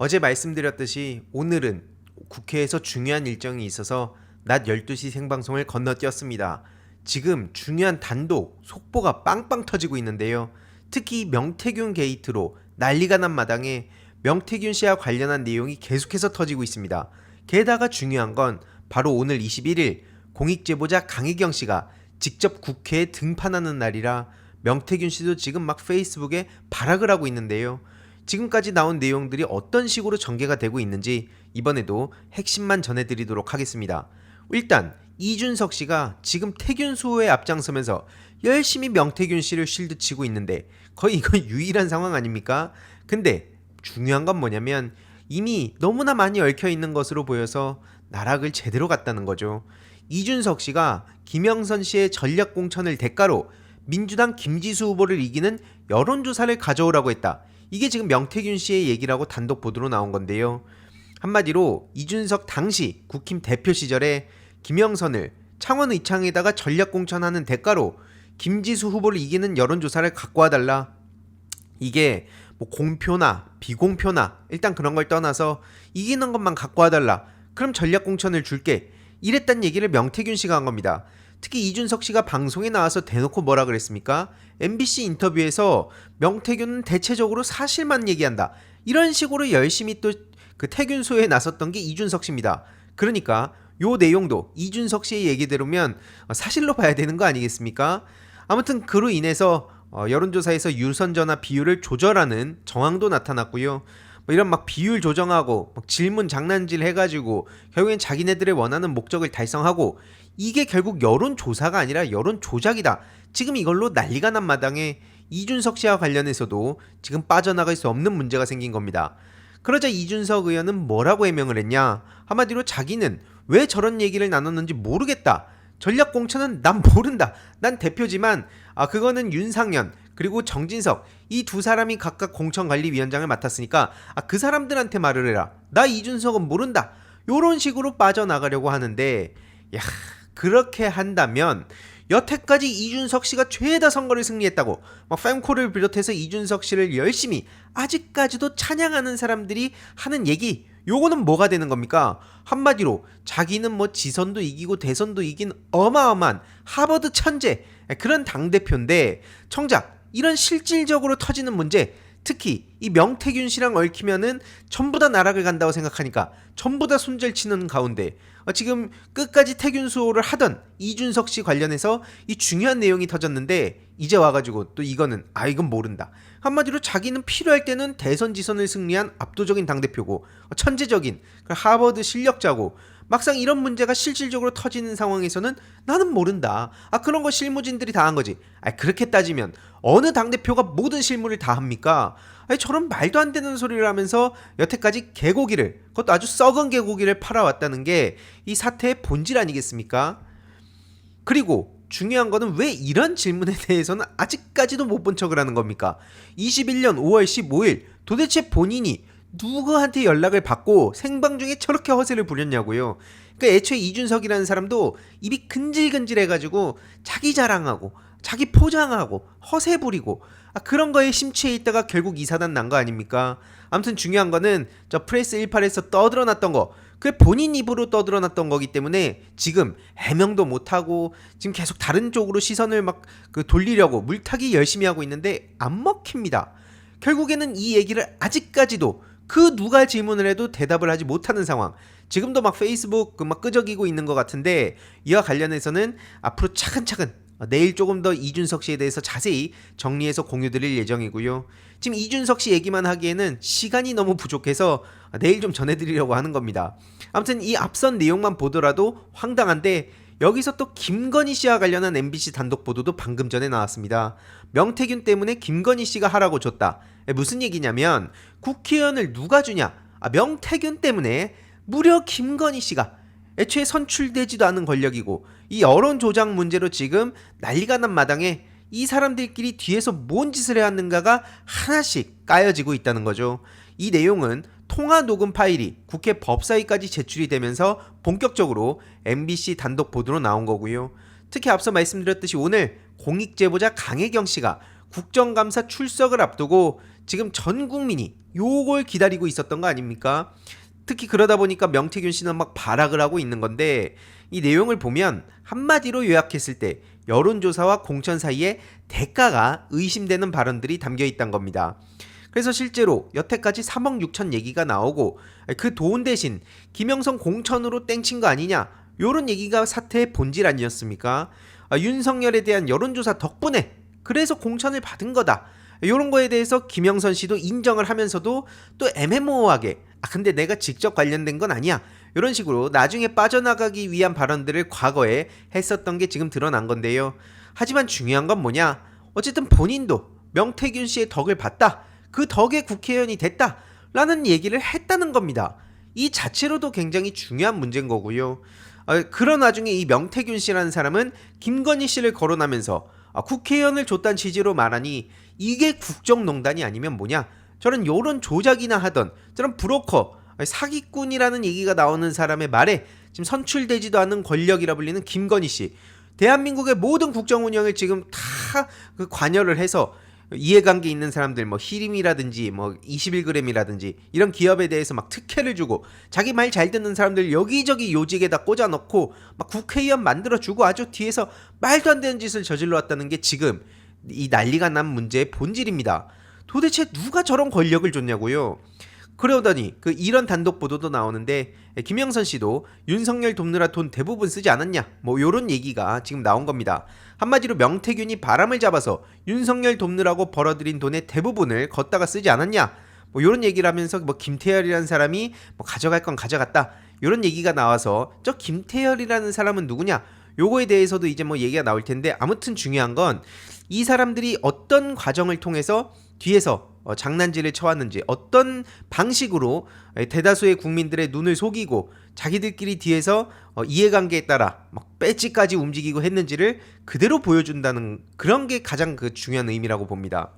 어제 말씀드렸듯이 오늘은 국회에서 중요한 일정이 있어서 낮 12시 생방송을 건너뛰었습니다. 지금 중요한 단독, 속보가 빵빵 터지고 있는데요. 특히 명태균 게이트로 난리가 난 마당에 명태균 씨와 관련한 내용이 계속해서 터지고 있습니다. 게다가 중요한 건 바로 오늘 21일 공익제보자 강혜경 씨가 직접 국회에 등판하는 날이라 명태균 씨도 지금 막 페이스북에 발악을 하고 있는데요. 지금까지 나온 내용들이 어떤 식으로 전개가 되고 있는지 이번에도 핵심만 전해드리도록 하겠습니다. 일단 이준석 씨가 지금 태균 수호에 앞장서면서 열심히 명태균 씨를 쉴드치고 있는데 거의 이건 유일한 상황 아닙니까? 근데 중요한 건 뭐냐면 이미 너무나 많이 얽혀 있는 것으로 보여서 나락을 제대로 갔다는 거죠. 이준석 씨가 김영선 씨의 전략 공천을 대가로 민주당 김지수 후보를 이기는 여론조사를 가져오라고 했다. 이게 지금 명태균 씨의 얘기라고 단독 보도로 나온 건데요. 한마디로 이준석 당시 국힘 대표 시절에 김영선을 창원 의창에다가 전략 공천하는 대가로 김지수 후보를 이기는 여론조사를 갖고 와달라. 이게 뭐 공표나 비공표나 일단 그런 걸 떠나서 이기는 것만 갖고 와달라. 그럼 전략 공천을 줄게. 이랬단 얘기를 명태균 씨가 한 겁니다. 특히 이준석 씨가 방송에 나와서 대놓고 뭐라 그랬습니까? MBC 인터뷰에서 명태균은 대체적으로 사실만 얘기한다. 이런 식으로 열심히 또 그 태균 소에 나섰던 게 이준석 씨입니다. 그러니까 요 내용도 이준석 씨의 얘기대로면 사실로 봐야 되는 거 아니겠습니까? 아무튼 그로 인해서 여론조사에서 유선전화 비율을 조절하는 정황도 나타났고요. 뭐 이런 막 비율 조정하고 막 질문 장난질 해가지고 결국엔 자기네들의 원하는 목적을 달성하고 이게 결국 여론조사가 아니라 여론조작이다. 지금 이걸로 난리가 난 마당에 이준석 씨와 관련해서도 지금 빠져나갈 수 없는 문제가 생긴 겁니다. 그러자 이준석 의원은 뭐라고 해명을 했냐? 한마디로 자기는 왜 저런 얘기를 나눴는지 모르겠다. 전략 공천은 난 모른다. 난 대표지만 그거는 윤상현 그리고 정진석 이 두 사람이 각각 공천관리위원장을 맡았으니까 그 사람들한테 말을 해라. 나 이준석은 모른다. 요런 식으로 빠져나가려고 하는데 야 그렇게 한다면 여태까지 이준석 씨가 죄다 선거를 승리했다고 막 팬콜을 비롯해서 이준석 씨를 열심히 아직까지도 찬양하는 사람들이 하는 얘기 요거는 뭐가 되는 겁니까? 한마디로 자기는 뭐 지선도 이기고 대선도 이긴 어마어마한 하버드 천재 그런 당대표인데 정작 이런 실질적으로 터지는 문제 특히 이 명태균 씨랑 얽히면은 전부 다 나락을 간다고 생각하니까 전부 다 손절치는 가운데 지금 끝까지 태균 수호를 하던 이준석 씨 관련해서 이 중요한 내용이 터졌는데 이제 와가지고 또 이거는 이건 모른다. 한마디로 자기는 필요할 때는 대선 지선을 승리한 압도적인 당대표고 천재적인 하버드 실력자고 막상 이런 문제가 실질적으로 터지는 상황에서는 나는 모른다. 그런 거 실무진들이 다 한 거지. 그렇게 따지면 어느 당대표가 모든 실무를 다 합니까? 저런 말도 안 되는 소리를 하면서 여태까지 개고기를 그것도 아주 썩은 개고기를 팔아왔다는 게 이 사태의 본질 아니겠습니까? 그리고 중요한 거는 왜 이런 질문에 대해서는 아직까지도 못 본 척을 하는 겁니까? 21년 5월 15일 도대체 본인이 누구한테 연락을 받고 생방 중에 저렇게 허세를 부렸냐고요. 그러니까 애초에 이준석이라는 사람도 입이 근질근질해가지고 자기 자랑하고 자기 포장하고 허세 부리고 그런 거에 심취해 있다가 결국 이 사단 난 거 아닙니까? 아무튼 중요한 거는 저 프레스 18에서 떠들어놨던 거 그게 본인 입으로 떠들어놨던 거기 때문에 지금 해명도 못하고 지금 계속 다른 쪽으로 시선을 막 돌리려고 물타기 열심히 하고 있는데 안 먹힙니다. 결국에는 이 얘기를 아직까지도 누가 질문을 해도 대답을 하지 못하는 상황. 지금도 막 페이스북 막 끄적이고 있는 것 같은데 이와 관련해서는 앞으로 차근차근 내일 조금 더 이준석 씨에 대해서 자세히 정리해서 공유드릴 예정이고요. 지금 이준석 씨 얘기만 하기에는 시간이 너무 부족해서 내일 좀 전해드리려고 하는 겁니다. 아무튼 이 앞선 내용만 보더라도 황당한데 여기서 또 김건희 씨와 관련한 MBC 단독 보도도 방금 전에 나왔습니다. 명태균 때문에 김건희 씨가 하라고 줬다. 무슨 얘기냐면 국회의원을 누가 주냐? 명태균 때문에 무려 김건희 씨가 애초에 선출되지도 않은 권력이고 이 여론 조작 문제로 지금 난리가 난 마당에 이 사람들끼리 뒤에서 뭔 짓을 해왔는가가 하나씩 까여지고 있다는 거죠. 이 내용은 통화 녹음 파일이 국회 법사위까지 제출이 되면서 본격적으로 MBC 단독 보도로 나온 거고요. 특히 앞서 말씀드렸듯이 오늘 공익제보자 강혜경 씨가 국정감사 출석을 앞두고 지금 전 국민이 요걸 기다리고 있었던 거 아닙니까? 특히 그러다 보니까 명태균 씨는 막 발악을 하고 있는 건데, 이 내용을 보면 한마디로 요약했을 때 여론조사와 공천 사이에 대가가 의심되는 발언들이 담겨 있다는 겁니다. 그래서 실제로 여태까지 3억 6천 얘기가 나오고 그 돈 대신 김영선 공천으로 땡친 거 아니냐, 요런 얘기가 사태의 본질 아니었습니까? 윤석열에 대한 여론조사 덕분에 그래서 공천을 받은 거다, 요런 거에 대해서 김영선 씨도 인정을 하면서도 또 애매모호하게 근데 내가 직접 관련된 건 아니야, 이런 식으로 나중에 빠져나가기 위한 발언들을 과거에 했었던 게 지금 드러난 건데요. 하지만 중요한 건 뭐냐, 어쨌든 본인도 명태균 씨의 덕을 봤다, 그 덕에 국회의원이 됐다 라는 얘기를 했다는 겁니다. 이 자체로도 굉장히 중요한 문제인 거고요. 그런 와중에 이 명태균 씨라는 사람은 김건희 씨를 거론하면서 국회의원을 줬다는 취지로 말하니 이게 국정농단이 아니면 뭐냐, 저런 요런 조작이나 하던 저런 브로커, 사기꾼이라는 얘기가 나오는 사람의 말에 지금 선출되지도 않은 권력이라 불리는 김건희 씨, 대한민국의 모든 국정 운영을 지금 다 관여를 해서 이해관계 있는 사람들, 뭐 히림이라든지 뭐 21g이라든지 이런 기업에 대해서 막 특혜를 주고 자기 말 잘 듣는 사람들 여기저기 요직에다 꽂아넣고 막 국회의원 만들어주고 아주 뒤에서 말도 안 되는 짓을 저질러 왔다는 게 지금 이 난리가 난 문제의 본질입니다. 도대체 누가 저런 권력을 줬냐고요. 그러더니 이런 단독 보도도 나오는데, 김영선 씨도 윤석열 돕느라 돈 대부분 쓰지 않았냐, 뭐 요런 얘기가 지금 나온 겁니다. 한마디로 명태균이 바람을 잡아서 윤석열 돕느라고 벌어들인 돈의 대부분을 걷다가 쓰지 않았냐, 뭐 요런 얘기를 하면서 뭐 김태열이라는 사람이 뭐 가져갈 건 가져갔다, 요런 얘기가 나와서 저 김태열이라는 사람은 누구냐, 요거에 대해서도 이제 뭐 얘기가 나올 텐데, 아무튼 중요한 건 이 사람들이 어떤 과정을 통해서 뒤에서 장난질을 쳐왔는지, 어떤 방식으로 대다수의 국민들의 눈을 속이고 자기들끼리 뒤에서 이해관계에 따라 막 배지까지 움직이고 했는지를 그대로 보여준다는 그런 게 가장 중요한 의미라고 봅니다.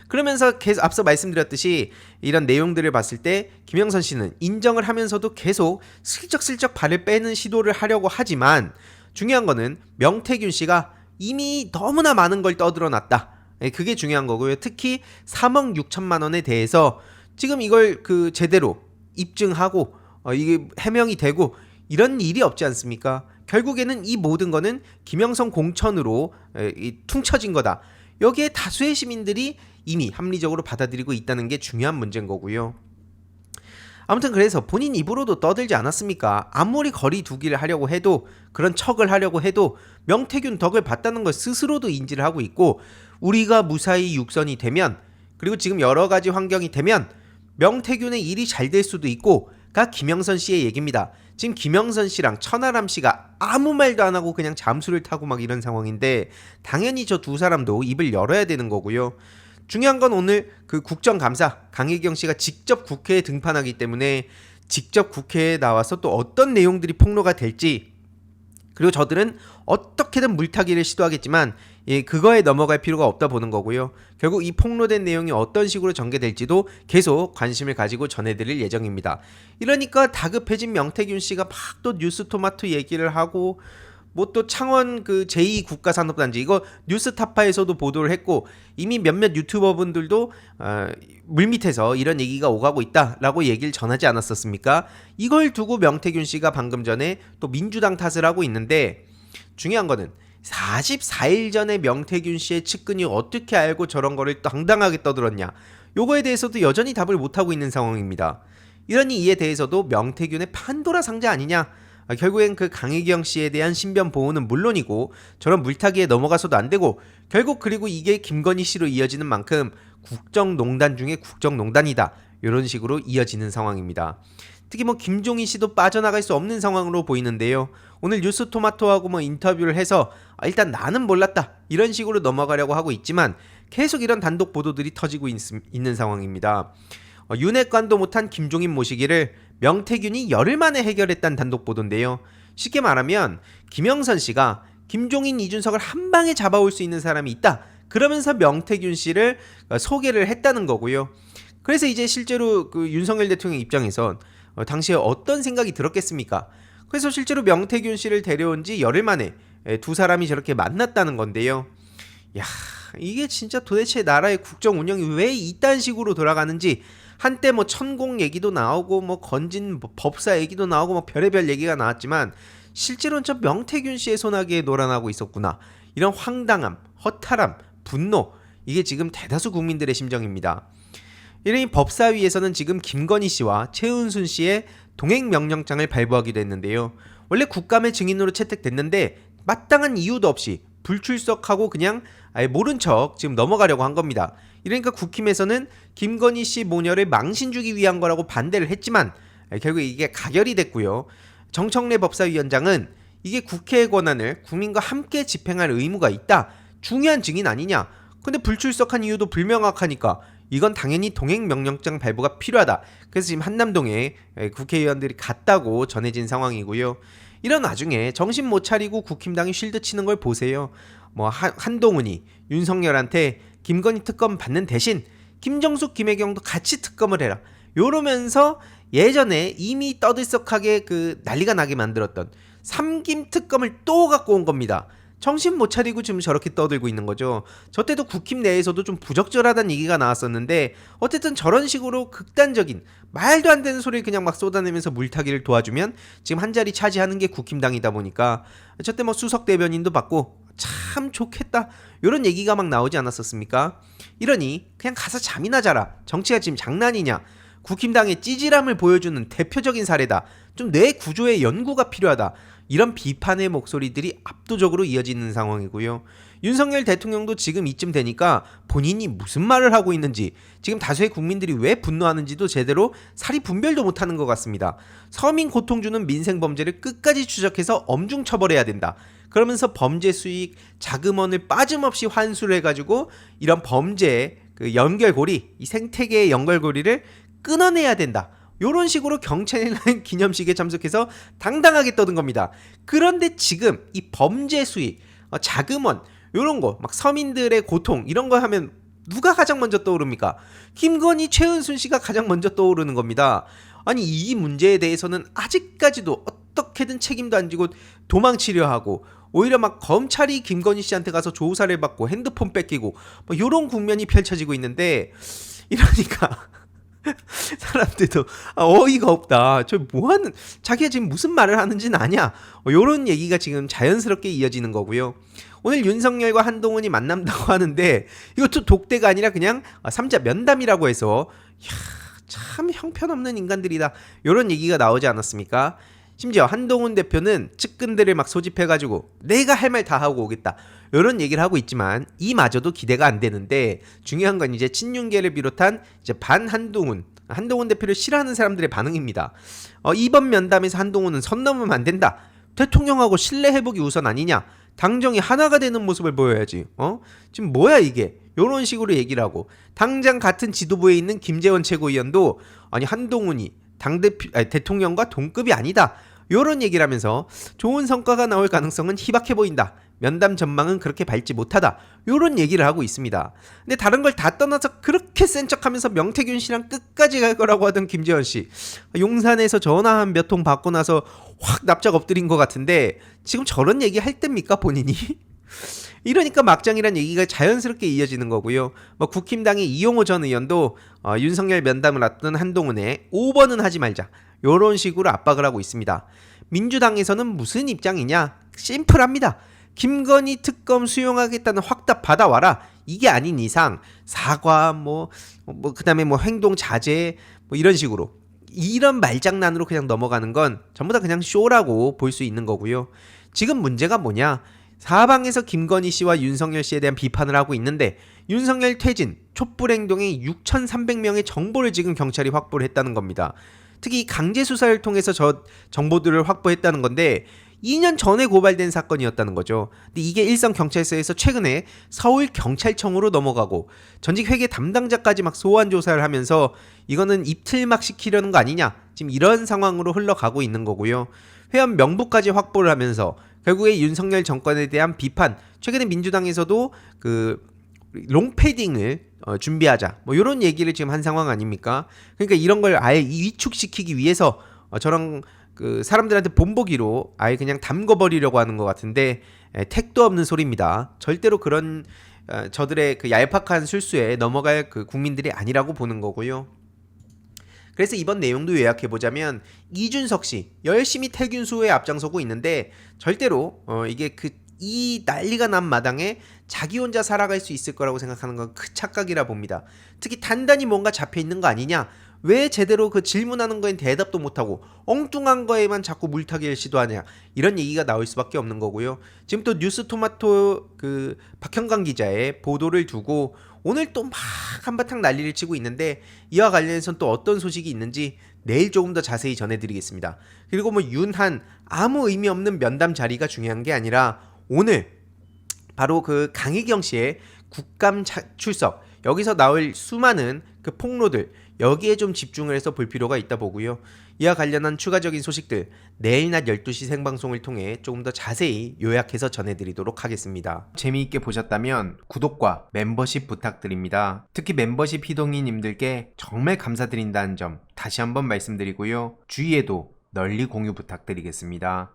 그러면서 계속 앞서 말씀드렸듯이 이런 내용들을 봤을 때 김영선 씨는 인정을 하면서도 계속 슬쩍슬쩍 발을 빼는 시도를 하려고 하지만, 중요한 거는 명태균 씨가 이미 너무나 많은 걸 떠들어놨다, 그게 중요한 거고요. 특히 3억 6천만 원에 대해서 지금 이걸 제대로 입증하고 이게 해명이 되고 이런 일이 없지 않습니까? 결국에는 이 모든 거는 김영선 공천으로 퉁쳐진 거다, 여기에 다수의 시민들이 이미 합리적으로 받아들이고 있다는 게 중요한 문제인 거고요. 아무튼 그래서 본인 입으로도 떠들지 않았습니까? 아무리 거리 두기를 하려고 해도, 그런 척을 하려고 해도 명태균 덕을 봤다는 걸 스스로도 인지를 하고 있고, 우리가 무사히 육선이 되면, 그리고 지금 여러 가지 환경이 되면 명태균의 일이 잘 될 수도 있고 가 김영선 씨의 얘기입니다. 지금 김영선 씨랑 천하람 씨가 아무 말도 안 하고 그냥 잠수를 타고 막 이런 상황인데, 당연히 저 두 사람도 입을 열어야 되는 거고요. 중요한 건 오늘 국정감사 강혜경 씨가 직접 국회에 등판하기 때문에 직접 국회에 나와서 또 어떤 내용들이 폭로가 될지, 그리고 저들은 어떻게든 물타기를 시도하겠지만 그거에 넘어갈 필요가 없다 보는 거고요. 결국 이 폭로된 내용이 어떤 식으로 전개될지도 계속 관심을 가지고 전해드릴 예정입니다. 이러니까 다급해진 명태균 씨가 막 또 뉴스토마토 얘기를 하고, 뭐 또 창원 제2국가산업단지 이거 뉴스타파에서도 보도를 했고, 이미 몇몇 유튜버분들도 물밑에서 이런 얘기가 오가고 있다라고 얘기를 전하지 않았었습니까? 이걸 두고 명태균 씨가 방금 전에 또 민주당 탓을 하고 있는데, 중요한 거는 44일 전에 명태균 씨의 측근이 어떻게 알고 저런 거를 당당하게 떠들었냐, 요거에 대해서도 여전히 답을 못하고 있는 상황입니다. 이러니 이에 대해서도 명태균의 판도라 상자 아니냐, 결국엔 강혜경 씨에 대한 신변 보호는 물론이고 저런 물타기에 넘어가서도 안 되고, 결국 그리고 이게 김건희 씨로 이어지는 만큼 국정농단 중에 국정농단이다, 이런 식으로 이어지는 상황입니다. 특히 뭐 김종인 씨도 빠져나갈 수 없는 상황으로 보이는데요. 오늘 뉴스토마토하고 뭐 인터뷰를 해서 일단 나는 몰랐다, 이런 식으로 넘어가려고 하고 있지만 계속 이런 단독 보도들이 터지고 있는 상황입니다. 윤핵관도 못한 김종인 모시기를 명태균이 열흘 만에 해결했다는 단독 보도인데요. 쉽게 말하면 김영선 씨가 김종인, 이준석을 한 방에 잡아올 수 있는 사람이 있다, 그러면서 명태균 씨를 소개를 했다는 거고요. 그래서 이제 실제로 윤석열 대통령 입장에선 당시에 어떤 생각이 들었겠습니까? 그래서 실제로 명태균 씨를 데려온 지 열흘 만에 두 사람이 저렇게 만났다는 건데요. 야, 이게 진짜 도대체 나라의 국정 운영이 왜 이딴 식으로 돌아가는지. 한때 뭐 천공 얘기도 나오고 뭐 건진 법사 얘기도 나오고 뭐 별의별 얘기가 나왔지만 실제로는 저 명태균 씨의 손아귀에 놀아나고 있었구나. 이런 황당함, 허탈함, 분노, 이게 지금 대다수 국민들의 심정입니다. 이러니 법사위에서는 지금 김건희 씨와 최은순 씨의 동행 명령장을 발부하기도 했는데요. 원래 국감의 증인으로 채택됐는데 마땅한 이유도 없이 불출석하고 그냥 아예 모른 척 지금 넘어가려고 한 겁니다. 이러니까 국힘에서는 김건희 씨 모녀를 망신 주기 위한 거라고 반대를 했지만 결국 이게 가결이 됐고요. 정청래 법사위원장은 이게 국회의 권한을 국민과 함께 집행할 의무가 있다. 중요한 증인 아니냐. 근데 불출석한 이유도 불명확하니까 이건 당연히 동행명령장 발부가 필요하다. 그래서 지금 한남동에 국회의원들이 갔다고 전해진 상황이고요. 이런 와중에 정신 못 차리고 국힘당이 쉴드 치는 걸 보세요. 뭐 한동훈이 윤석열한테 김건희 특검 받는 대신 김정숙, 김혜경도 같이 특검을 해라. 요러면서 예전에 이미 떠들썩하게 그 난리가 나게 만들었던 삼김 특검을 또 갖고 온 겁니다. 정신 못 차리고 지금 저렇게 떠들고 있는 거죠. 저 때도 국힘 내에서도 좀 부적절하다는 얘기가 나왔었는데 어쨌든 저런 식으로 극단적인 말도 안 되는 소리를 그냥 막 쏟아내면서 물타기를 도와주면 지금 한 자리 차지하는 게 국힘당이다 보니까 저 때 뭐 수석 대변인도 받고 참 좋겠다 이런 얘기가 막 나오지 않았었습니까? 이러니 그냥 가서 잠이나 자라. 정치가 지금 장난이냐. 국힘당의 찌질함을 보여주는 대표적인 사례다. 좀 뇌 구조의 연구가 필요하다. 이런 비판의 목소리들이 압도적으로 이어지는 상황이고요. 윤석열 대통령도 지금 이쯤 되니까 본인이 무슨 말을 하고 있는지, 지금 다수의 국민들이 왜 분노하는지도 제대로 사리 분별도 못하는 것 같습니다. 서민 고통 주는 민생 범죄를 끝까지 추적해서 엄중 처벌해야 된다. 그러면서 범죄 수익, 자금원을 빠짐없이 환수를 해가지고 이런 범죄의 그 연결고리, 이 생태계의 연결고리를 끊어내야 된다. 요런 식으로 경찰이라는 기념식에 참석해서 당당하게 떠든 겁니다. 그런데 지금 이 범죄 수익, 자금원, 요런 거, 막 서민들의 고통, 이런 거 하면 누가 가장 먼저 떠오릅니까? 김건희, 최은순 씨가 가장 먼저 떠오르는 겁니다. 아니, 이 문제에 대해서는 아직까지도 어떻게든 책임도 안 지고 도망치려 하고, 오히려 막 검찰이 김건희 씨한테 가서 조사를 받고 핸드폰 뺏기고, 뭐 요런 국면이 펼쳐지고 있는데, 이러니까. 사람들도 어이가 없다. 저 뭐하는, 자기가 지금 무슨 말을 하는지는 아냐. 요런 얘기가 지금 자연스럽게 이어지는 거고요. 오늘 윤석열과 한동훈이 만난다고 하는데 이것도 독대가 아니라 그냥 삼자 면담이라고 해서 참 형편없는 인간들이다. 요런 얘기가 나오지 않았습니까? 심지어 한동훈 대표는 측근들을 막 소집해가지고 내가 할 말 다 하고 오겠다. 이런 얘기를 하고 있지만 이마저도 기대가 안 되는데 중요한 건 이제 친윤계를 비롯한 이제 반 한동훈 대표를 싫어하는 사람들의 반응입니다. 이번 면담에서 한동훈은 선 넘으면 안 된다. 대통령하고 신뢰 회복이 우선 아니냐. 당정이 하나가 되는 모습을 보여야지. 지금 뭐야 이게. 이런 식으로 얘기를 하고 당장 같은 지도부에 있는 김재원 최고위원도 아니 한동훈이 대통령과 동급이 아니다. 이런 얘기를 하면서 좋은 성과가 나올 가능성은 희박해 보인다. 면담 전망은 그렇게 밝지 못하다. 이런 얘기를 하고 있습니다. 근데 다른 걸 다 떠나서 그렇게 센 척하면서 명태균 씨랑 끝까지 갈 거라고 하던 김재원 씨. 용산에서 전화 한 몇 통 받고 나서 확 납작 엎드린 것 같은데 지금 저런 얘기 할 때입니까 본인이? 이러니까 막장이란 얘기가 자연스럽게 이어지는 거고요. 뭐 국힘당의 이용호 전 의원도 윤석열 면담을 앞둔 한동훈에 5번은 하지 말자. 이런 식으로 압박을 하고 있습니다. 민주당에서는 무슨 입장이냐? 심플합니다. 김건희 특검 수용하겠다는 확답 받아와라. 이게 아닌 이상 사과 그다음에 뭐 행동 자제 뭐 이런 식으로 이런 말장난으로 그냥 넘어가는 건 전부 다 그냥 쇼라고 볼 수 있는 거고요. 지금 문제가 뭐냐? 사방에서 김건희 씨와 윤석열 씨에 대한 비판을 하고 있는데 윤석열 퇴진, 촛불 행동의 6,300명의 정보를 지금 경찰이 확보를 했다는 겁니다. 특히 강제 수사를 통해서 저 정보들을 확보했다는 건데 2년 전에 고발된 사건이었다는 거죠. 근데 이게 일선 경찰서에서 최근에 서울 경찰청으로 넘어가고 전직 회계 담당자까지 막 소환 조사를 하면서 이거는 입틀막 시키려는 거 아니냐. 지금 이런 상황으로 흘러가고 있는 거고요. 회원 명부까지 확보를 하면서 결국에 윤석열 정권에 대한 비판, 최근에 민주당에서도 그 롱패딩을 준비하자 뭐 이런 얘기를 지금 한 상황 아닙니까? 그러니까 이런 걸 아예 위축시키기 위해서 저런 그 사람들한테 본보기로 아예 그냥 담궈버리려고 하는 것 같은데 택도 없는 소리입니다. 절대로 그런 저들의 그 얄팍한 술수에 넘어갈 그 국민들이 아니라고 보는 거고요. 그래서 이번 내용도 요약해보자면 이준석 씨 열심히 태균 수호에 앞장서고 있는데 절대로 이게 이 난리가 난 마당에 자기 혼자 살아갈 수 있을 거라고 생각하는 건 큰 착각이라 봅니다. 특히 단단히 뭔가 잡혀있는 거 아니냐, 왜 제대로 그 질문하는 거엔 대답도 못하고 엉뚱한 거에만 자꾸 물타기를 시도하냐, 이런 얘기가 나올 수밖에 없는 거고요. 지금 또 뉴스토마토 그 박형광 기자의 보도를 두고 오늘 또 막 한바탕 난리를 치고 있는데, 이와 관련해서는 또 어떤 소식이 있는지 내일 조금 더 자세히 전해드리겠습니다. 그리고 뭐 윤한 아무 의미 없는 면담 자리가 중요한 게 아니라 오늘 바로 그 강희경 씨의 국감 출석, 여기서 나올 수많은 그 폭로들, 여기에 좀 집중을 해서 볼 필요가 있다 보고요. 이와 관련한 추가적인 소식들 내일 낮 12시 생방송을 통해 조금 더 자세히 요약해서 전해드리도록 하겠습니다. 재미있게 보셨다면 구독과 멤버십 부탁드립니다. 특히 멤버십 희동이님들께 정말 감사드린다는 점 다시 한번 말씀드리고요. 주위에도 널리 공유 부탁드리겠습니다.